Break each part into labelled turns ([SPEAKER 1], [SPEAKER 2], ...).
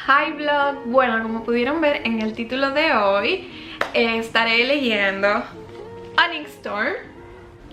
[SPEAKER 1] Hi vlog, bueno, como pudieron ver en el título de hoy, estaré leyendo Onyx Storm,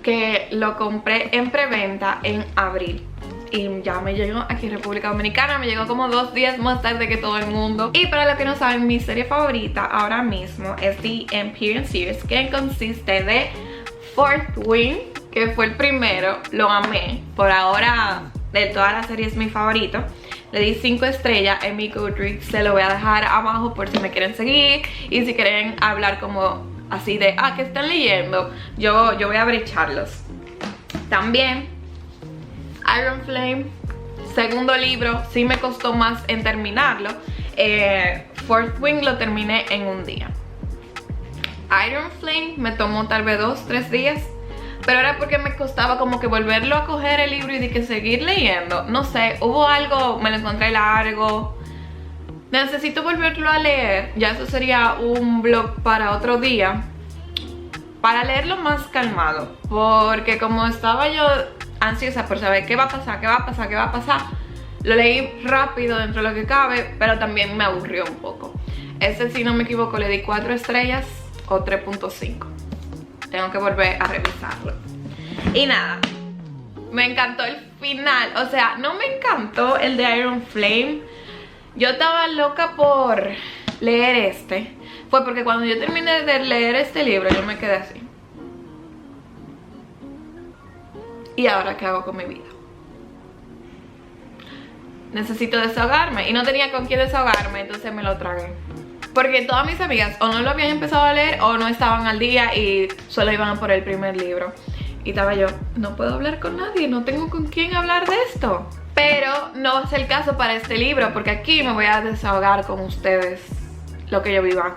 [SPEAKER 1] que lo compré en preventa en abril y ya me llegó aquí en República Dominicana. Me llegó como 2 días más tarde que todo el mundo. Y para los que no saben, mi serie favorita ahora mismo es The Empyrean Series, que consiste de Fourth Wing, que fue el primero. Lo amé, por ahora de toda la serie es mi favorito. Le di 5 estrellas en mi Goodreads. Se lo voy a dejar abajo por si me quieren seguir y si quieren hablar como así de ¿qué están leyendo? Yo voy a brecharlos. También Iron Flame, segundo libro. Sí me costó más en terminarlo. Fourth Wing lo terminé en un día. Iron Flame me tomó tal vez 2-3 días, pero era porque me costaba como que volverlo a coger el libro y de que seguir leyendo. No sé, hubo algo, me lo encontré largo. Necesito volverlo a leer. Ya eso sería un vlog para otro día, para leerlo más calmado, porque como estaba yo ansiosa por saber qué va a pasar, qué va a pasar, qué va a pasar, lo leí rápido dentro de lo que cabe, pero también me aburrió un poco. Ese, si no me equivoco, le di 4 estrellas o 3.5. Tengo que volver a revisarlo. Y nada, me encantó el final. O sea, no me encantó el de Iron Flame. Yo estaba loca por leer este. Fue porque cuando yo terminé de leer este libro, yo me quedé así. ¿Y ahora qué hago con mi vida? Necesito desahogarme. Y no tenía con quién desahogarme, entonces me lo tragué. Porque todas mis amigas o no lo habían empezado a leer o no estaban al día y solo iban por el primer libro. Y estaba yo, no puedo hablar con nadie, no tengo con quién hablar de esto. Pero no va a ser el caso para este libro, porque aquí me voy a desahogar con ustedes lo que yo viva.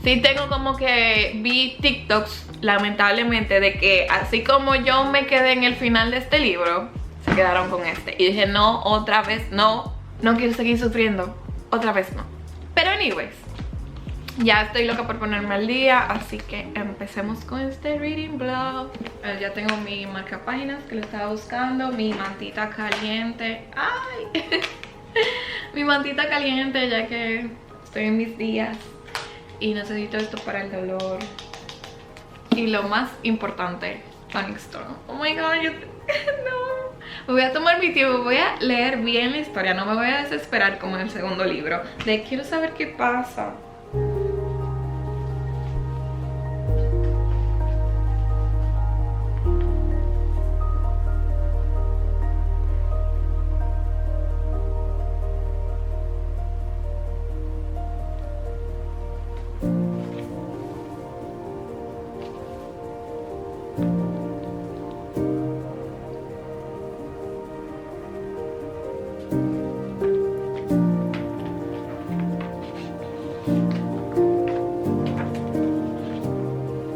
[SPEAKER 1] Sí tengo como que vi TikToks, lamentablemente, de que así como yo me quedé en el final de este libro, se quedaron con este. Y dije, no, otra vez no quiero seguir sufriendo, otra vez no. Pero anyways, ya estoy loca por ponerme al día, así que empecemos con este reading vlog. Ya tengo mi marcapáginas que lo estaba buscando, mi mantita caliente. ¡Ay! Mi mantita caliente, ya que estoy en mis días y necesito esto para el dolor. Y lo más importante, Onyx Storm. Oh my god, no. Me voy a tomar mi tiempo, voy a leer bien la historia, no me voy a desesperar como en el segundo libro. Quiero saber qué pasa.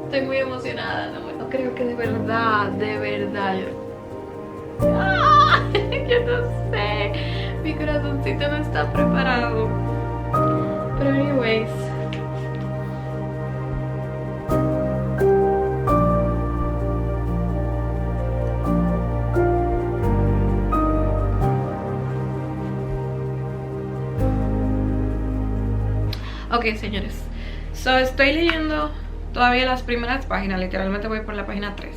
[SPEAKER 1] Estoy muy emocionada, no creo que de verdad. Yo no sé, mi corazoncito no está preparado. Pero anyways, ok, señores, estoy leyendo todavía las primeras páginas, literalmente voy por la página 3.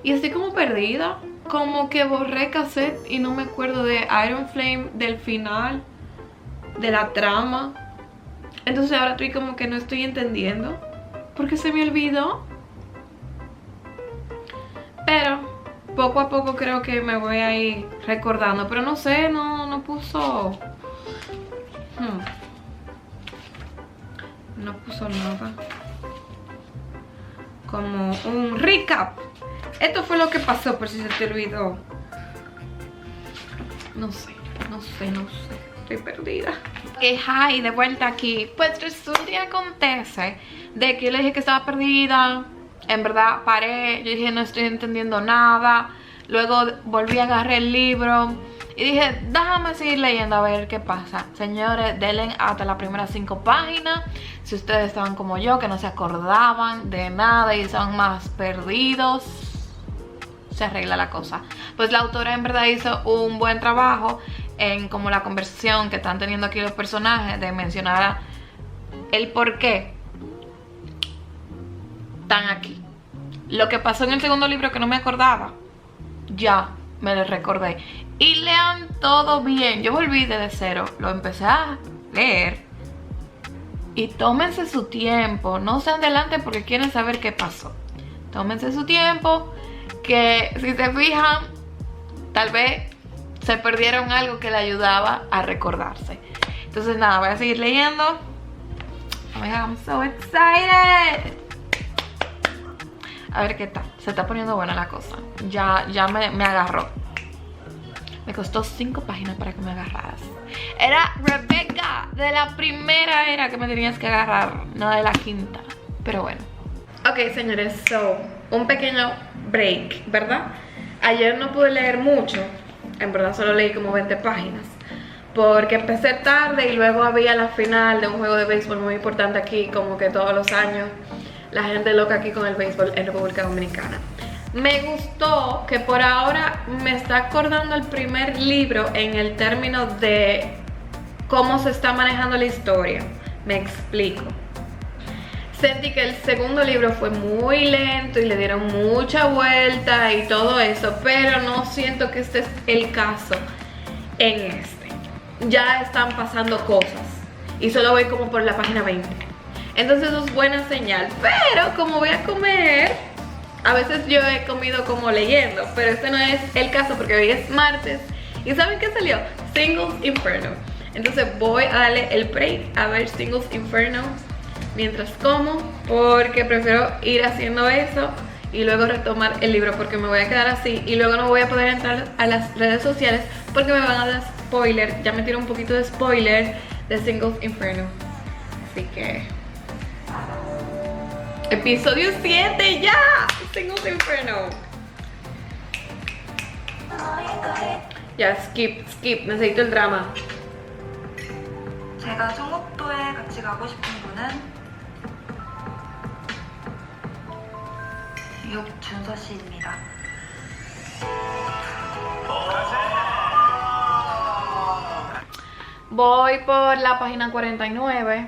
[SPEAKER 1] Y estoy como perdida, como que borré cassette y no me acuerdo de Iron Flame, del final, de la trama. Entonces ahora estoy como que no estoy entendiendo, porque se me olvidó. Pero poco a poco creo que me voy a ir recordando. Pero no sé, no puso... No puso nada como un recap. Esto fue lo que pasó, por si se te olvidó. No sé. Estoy perdida. Que hi, de vuelta aquí. Pues resulta y acontece de que yo le dije que estaba perdida. En verdad paré, yo dije no estoy entendiendo nada. Luego volví a agarrar el libro y dije, déjame seguir leyendo a ver qué pasa. Señores, denle hasta las primeras 5 páginas. Si ustedes estaban como yo, que no se acordaban de nada y estaban más perdidos, se arregla la cosa. Pues la autora en verdad hizo un buen trabajo en como la conversación que están teniendo aquí los personajes, de mencionar el por qué están aquí. Lo que pasó en el segundo libro que no me acordaba, ya me lo recordé. Y lean todo bien. Yo volví desde cero, lo empecé a leer. Y tómense su tiempo, no se adelanten porque quieren saber qué pasó. Tómense su tiempo, que si se fijan, tal vez se perdieron algo que le ayudaba a recordarse. Entonces nada, voy a seguir leyendo. Oh my God, I'm so excited. A ver qué tal. Se está poniendo buena la cosa. Ya me agarró. Me costó 5 páginas para que me agarraras. Era Rebecca, de la primera era que me tenías que agarrar, no de la quinta. Pero bueno. Ok, señores, so, un pequeño break, ¿verdad? Ayer no pude leer mucho. En verdad solo leí como 20 páginas. Porque empecé tarde y luego había la final de un juego de béisbol muy importante aquí, como que todos los años. La gente loca aquí con el béisbol en República Dominicana. Me gustó que por ahora me está acordando el primer libro en el término de cómo se está manejando la historia. Me explico. Sentí que el segundo libro fue muy lento y le dieron mucha vuelta y todo eso, pero no siento que este es el caso en este. Ya están pasando cosas y solo voy como por la página 20. Entonces eso es buena señal, pero como voy a comer, a veces yo he comido como leyendo, pero este no es el caso porque hoy es martes. ¿Y saben qué salió? Singles Inferno. Entonces voy a darle el break a ver Singles Inferno mientras como, porque prefiero ir haciendo eso y luego retomar el libro, porque me voy a quedar así y luego no voy a poder entrar a las redes sociales porque me van a dar spoiler. Ya me tiró un poquito de spoiler de Singles Inferno. Así que... episodio 7 ya. Singles Inferno. Ya, skip. necesito el drama.
[SPEAKER 2] 제가 청국도에 같이 가고 싶은 분은 육준서 씨입니다.
[SPEAKER 1] Voy por la página 49.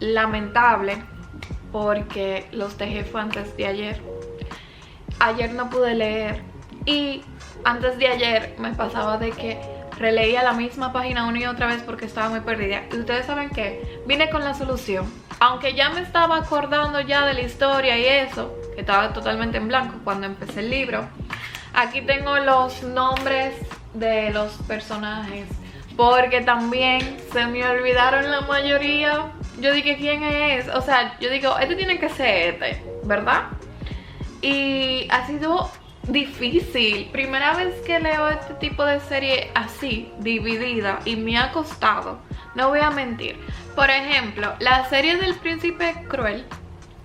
[SPEAKER 1] Lamentable, porque los dejé fue antes de ayer. Ayer no pude leer y antes de ayer me pasaba de que releía la misma página una y otra vez porque estaba muy perdida. Y ustedes saben que vine con la solución. Aunque ya me estaba acordando ya de la historia y eso, que estaba totalmente en blanco cuando empecé el libro. Aquí tengo los nombres de los personajes, porque también se me olvidaron la mayoría. Yo dije, ¿quién es? O sea, yo digo, este tiene que ser este, ¿verdad? Y ha sido difícil. Primera vez que leo este tipo de serie así, dividida, y me ha costado. No voy a mentir. Por ejemplo, la serie del Príncipe Cruel,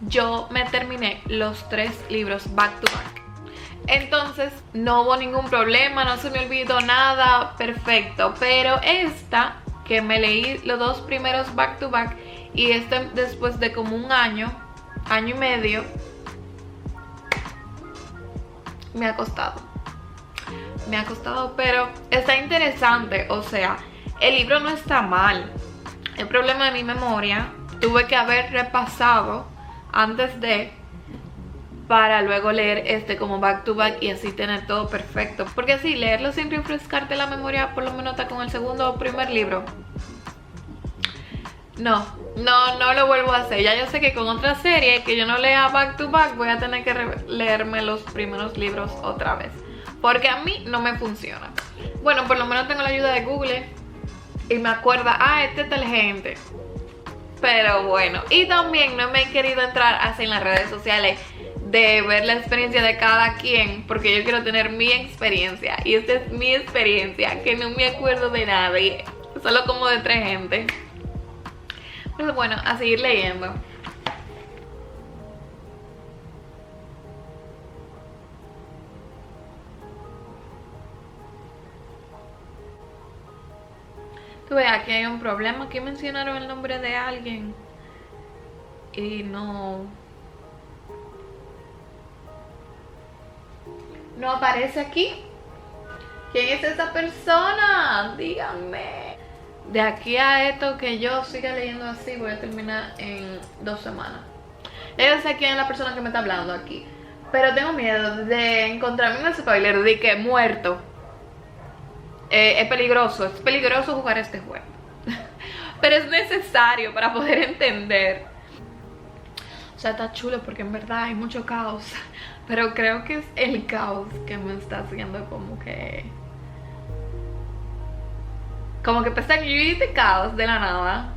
[SPEAKER 1] yo me terminé los 3 libros back to back. Entonces no hubo ningún problema, no se me olvidó nada, perfecto. Pero esta, que me leí los 2 primeros back to back, y este después de como un año y medio, me ha costado, pero está interesante. O sea, el libro no está mal. El problema de mi memoria, tuve que haber repasado antes de, para luego leer este como back to back y así tener todo perfecto. Porque así, leerlo sin refrescarte la memoria, por lo menos está con el segundo o primer libro. No lo vuelvo a hacer. Ya yo sé que con otra serie que yo no lea back to back voy a tener que leerme los primeros libros otra vez, porque a mí no me funciona. Bueno, por lo menos tengo la ayuda de Google y me acuerda, este tal gente. Pero bueno, y también no me he querido entrar así en las redes sociales de ver la experiencia de cada quien, porque yo quiero tener mi experiencia, y esta es mi experiencia, que no me acuerdo de nadie, solo como de 3 gente. Pues bueno, a seguir leyendo. Tú ves, aquí hay un problema. Aquí mencionaron el nombre de alguien y no aparece aquí. ¿Quién es esa persona? Díganme. De aquí a esto que yo siga leyendo así, voy a terminar en 2 semanas. Yo sé quién es la persona que me está hablando aquí, pero tengo miedo de encontrarme en el spoiler de que muerto. Es peligroso jugar este juego. Pero es necesario para poder entender. O sea, está chulo porque en verdad hay mucho caos. Pero creo que es el caos que me está haciendo como que pensar que yo hice caos de la nada.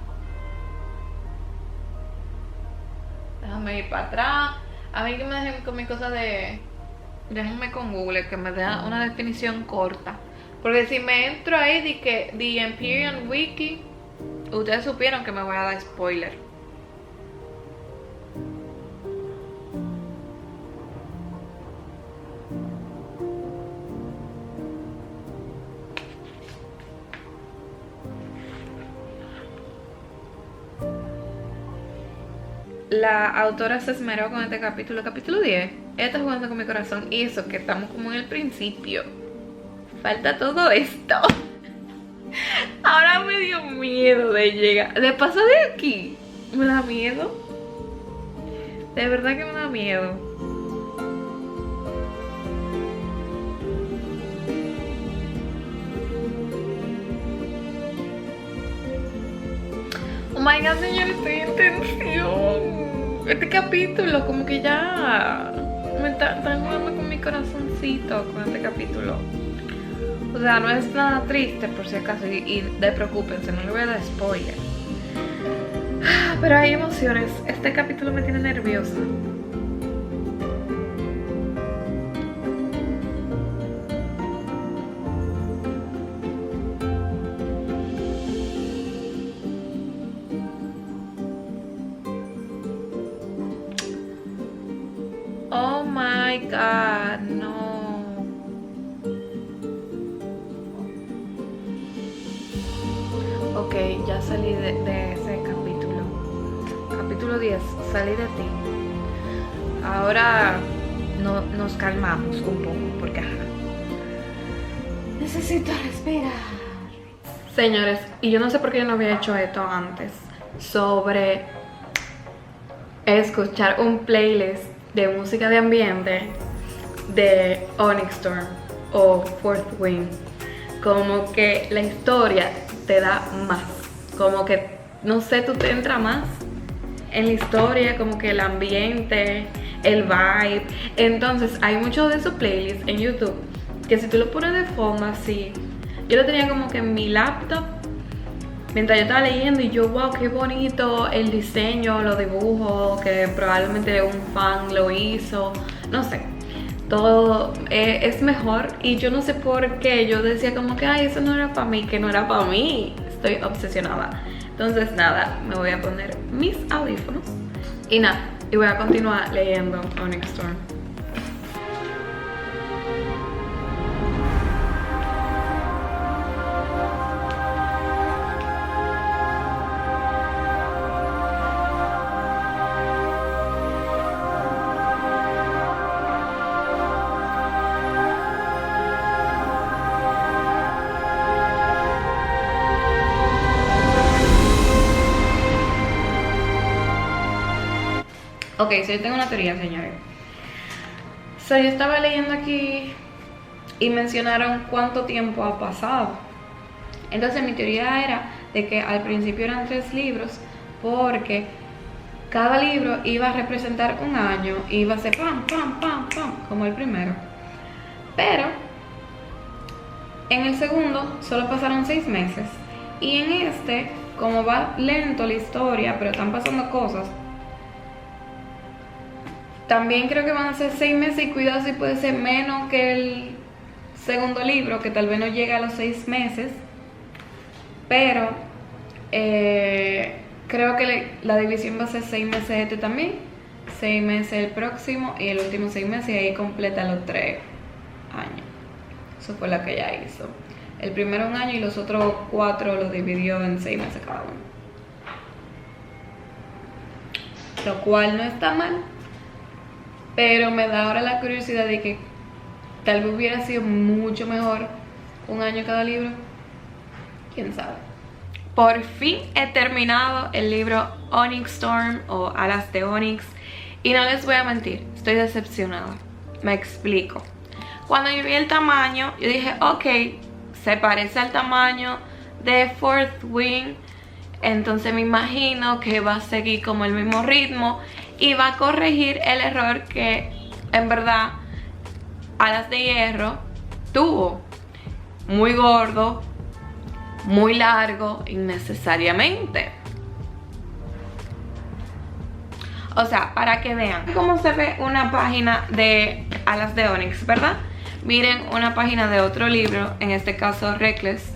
[SPEAKER 1] Déjame ir para atrás. A mí que me dejen con mi cosa de... Déjenme con Google que me dé una definición corta. Porque si me entro ahí de que The Empyrean Wiki, ustedes supieron que me voy a dar spoiler. La autora se esmeró con este capítulo 10. Está jugando con mi corazón. Y eso, que estamos como en el principio. Falta todo esto. Ahora me dio miedo de llegar. De paso de aquí, me da miedo. De verdad que me da miedo. Oh my god, señores, estoy en tensión. Este capítulo, como que ya me está jugando con mi corazoncito con este capítulo. O sea, no es nada triste por si acaso. Y despreocúpense, no le voy a dar spoiler. Pero hay emociones. Este capítulo me tiene nerviosa. Oh my god, no. Ok, ya salí de ese capítulo. Capítulo 10, salí de ti. Ahora nos calmamos un poco porque necesito respirar. Señores, y yo no sé por qué yo no había hecho esto antes, sobre escuchar un playlist de música de ambiente de Onyx Storm o Fourth Wing. Como que la historia te da más, como que, no sé, tú te entras más en la historia, como que el ambiente, el vibe. Entonces hay muchos de esos playlists en YouTube que si tú lo pones de fondo así, yo lo tenía como que en mi laptop mientras yo estaba leyendo y yo, wow, qué bonito el diseño, los dibujos, que probablemente un fan lo hizo, no sé, todo es mejor. Y yo no sé por qué, yo decía como que, ay, eso no era para mí, que no era para mí, estoy obsesionada. Entonces nada, me voy a poner mis audífonos y nada, y voy a continuar leyendo Onyx Storm. Ok, yo tengo una teoría, señores. Yo estaba leyendo aquí y mencionaron cuánto tiempo ha pasado. Entonces mi teoría era de que al principio eran 3 libros porque cada libro iba a representar un año y iba a ser pam, pam, pam, pam, como el primero. Pero en el segundo solo pasaron 6 meses. Y en este, como va lento la historia, pero están pasando cosas, también creo que van a ser 6 meses y cuidado si puede ser menos que el segundo libro, que tal vez no llegue a los 6 meses. Pero creo que la división va a ser 6 meses este también, 6 meses el próximo y el último 6 meses, y ahí completa los 3 años. Eso fue lo que ella hizo. El primero 1 año y los otros 4 los dividió en 6 meses cada uno. Lo cual no está mal. Pero me da ahora la curiosidad de que tal vez hubiera sido mucho mejor un año cada libro. ¿Quién sabe? Por fin he terminado el libro Onyx Storm o Alas de Onyx. Y no les voy a mentir, estoy decepcionada. Me explico. Cuando yo vi el tamaño, yo dije, ok, se parece al tamaño de Fourth Wing. Entonces me imagino que va a seguir como el mismo ritmo y va a corregir el error que en verdad Alas de Hierro tuvo. Muy gordo, muy largo, innecesariamente. O sea, para que vean cómo se ve una página de Alas de Onyx, ¿verdad? Miren una página de otro libro, en este caso Reckless,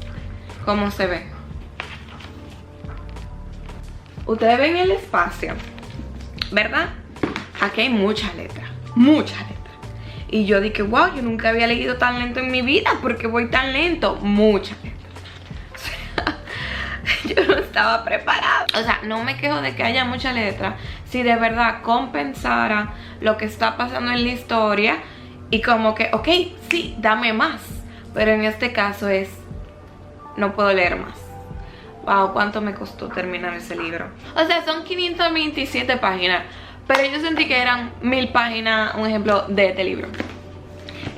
[SPEAKER 1] cómo se ve. Ustedes ven el espacio, ¿verdad? Aquí hay mucha letra, mucha letra. Y yo dije, wow, yo nunca había leído tan lento en mi vida, porque voy tan lento. Mucha letra. Yo no estaba preparada. O sea, no me quejo de que haya mucha letra si de verdad compensara lo que está pasando en la historia y como que, ok, sí, dame más. Pero en este caso es, no puedo leer más. Wow, cuánto me costó terminar ese libro. O sea, son 527 páginas, pero yo sentí que eran 1000 páginas, un ejemplo de este libro.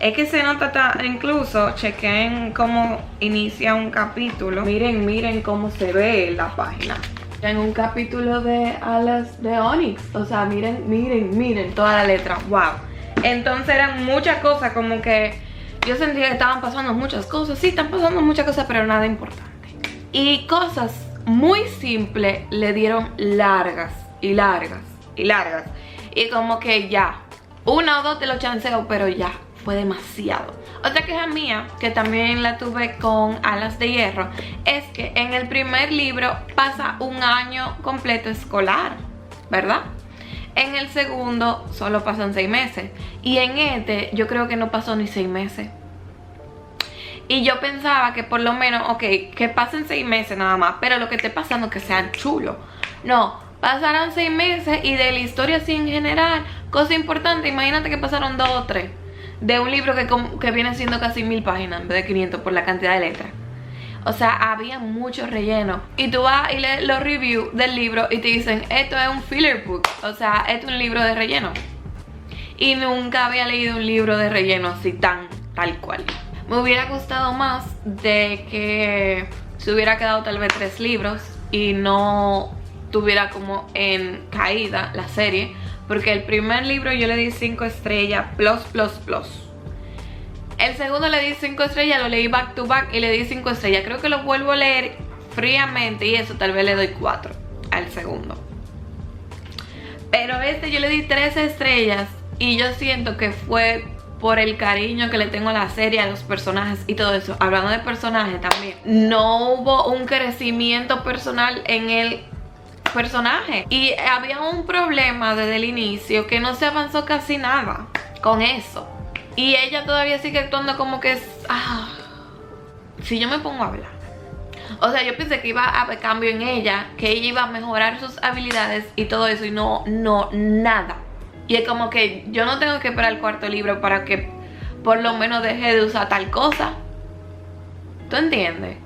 [SPEAKER 1] Es que se nota, incluso chequen cómo inicia un capítulo. Miren cómo se ve la página. En un capítulo de Alas de Onyx. O sea, miren toda la letra. Wow. Entonces eran muchas cosas, como que yo sentía que estaban pasando muchas cosas. Sí, están pasando muchas cosas, pero nada importante. Y cosas muy simples le dieron largas y largas y largas. Y como que ya, una o dos te lo chanceo, pero ya. Fue demasiado. Otra queja mía, que también la tuve con Alas de Hierro, es que en el primer libro pasa un año completo escolar, ¿verdad? En el segundo solo pasan 6 meses. Y en este yo creo que no pasó ni 6 meses. Y yo pensaba que por lo menos, ok, que pasen 6 meses nada más, pero lo que esté pasando es que sean chulos. No, pasaron 6 meses y de la historia así en general, cosa importante, imagínate que pasaron 2 o 3. De un libro que viene siendo casi 1000 páginas en vez de 500 por la cantidad de letras. O sea, había mucho relleno. Y tú vas y lees los reviews del libro y te dicen, esto es un filler book. O sea, esto es un libro de relleno. Y nunca había leído un libro de relleno así tal cual. Me hubiera gustado más de que se hubiera quedado tal vez 3 libros y no tuviera como en caída la serie. Porque el primer libro yo le di 5 estrellas plus. El segundo le di 5 estrellas, lo leí back to back y le di 5 estrellas. Creo que lo vuelvo a leer fríamente y eso tal vez le doy 4 al segundo. Pero este yo le di 3 estrellas y yo siento que fue por el cariño que le tengo a la serie, a los personajes y todo eso. Hablando de personajes también, no hubo un crecimiento personal en el personaje y había un problema desde el inicio que no se avanzó casi nada con eso y ella todavía sigue actuando como que es si yo me pongo a hablar, o sea, yo pensé que iba a haber cambio en ella, que ella iba a mejorar sus habilidades y todo eso y no, nada. Y es como que yo no tengo que esperar el 4.º libro para que por lo menos deje de usar tal cosa. ¿Tú entiendes?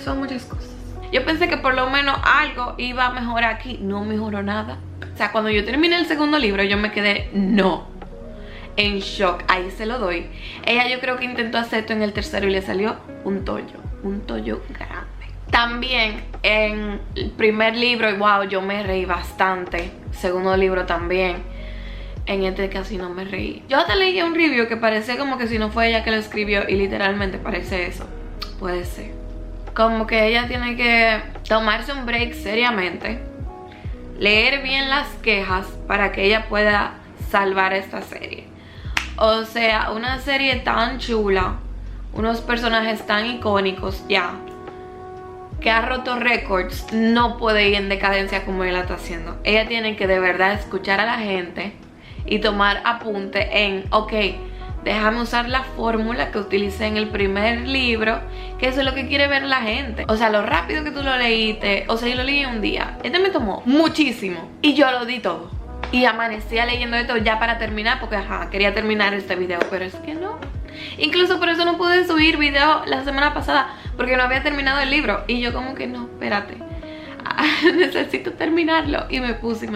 [SPEAKER 1] Son muchas cosas. Yo pensé que por lo menos algo iba a mejorar aquí. No mejoró nada. O sea, cuando yo terminé el segundo libro, yo me quedé, en shock. Ahí se lo doy. Ella yo creo que intentó hacer esto en el tercero y le salió un tollo grande. También en el primer libro, wow, yo me reí bastante. Segundo libro también. En este casi no me reí. Yo hasta leí un review que parecía como que si no fue ella que lo escribió y literalmente parece eso. Puede ser. Como que ella tiene que tomarse un break seriamente, leer bien las quejas para que ella pueda salvar esta serie. O sea, una serie tan chula, unos personajes tan icónicos ya, que ha roto récords, no puede ir en decadencia como ella está haciendo. Ella tiene que de verdad escuchar a la gente y tomar apunte en, ok, déjame usar la fórmula que utilicé en el primer libro, que eso es lo que quiere ver la gente. O sea, lo rápido que tú lo leíste, o sea, yo lo leí en un día. Este me tomó muchísimo y yo lo di todo. Y amanecía leyendo esto ya para terminar, porque quería terminar este video, pero es que no. Incluso por eso no pude subir video la semana pasada, porque no había terminado el libro. Y yo como que no, espérate, necesito terminarlo. Y me puse.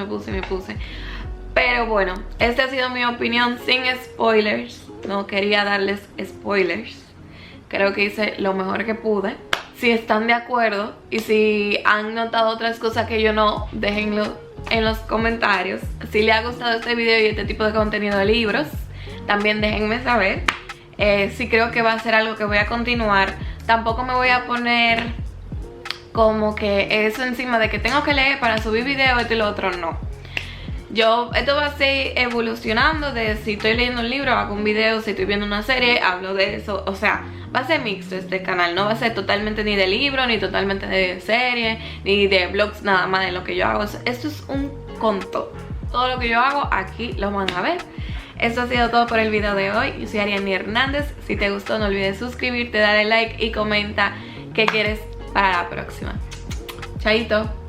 [SPEAKER 1] Pero bueno, esta ha sido mi opinión sin spoilers. No quería darles spoilers. Creo que hice lo mejor que pude. Si están de acuerdo y si han notado otras cosas que yo no, déjenlo en los comentarios. Si les ha gustado este video y este tipo de contenido de libros, también déjenme saber. Si creo que va a ser algo que voy a continuar. Tampoco me voy a poner como que eso encima de que tengo que leer para subir video, esto y lo otro, no. Esto va a seguir evolucionando de si estoy leyendo un libro, hago un video, si estoy viendo una serie, hablo de eso. O sea, va a ser mixto este canal, no va a ser totalmente ni de libro, ni totalmente de serie, ni de vlogs, nada más de lo que yo hago. Esto es un conto. Todo lo que yo hago aquí lo van a ver. Esto ha sido todo por el video de hoy. Yo soy Ariani Hernández. Si te gustó, no olvides suscribirte, darle like y comenta qué quieres para la próxima. Chaito.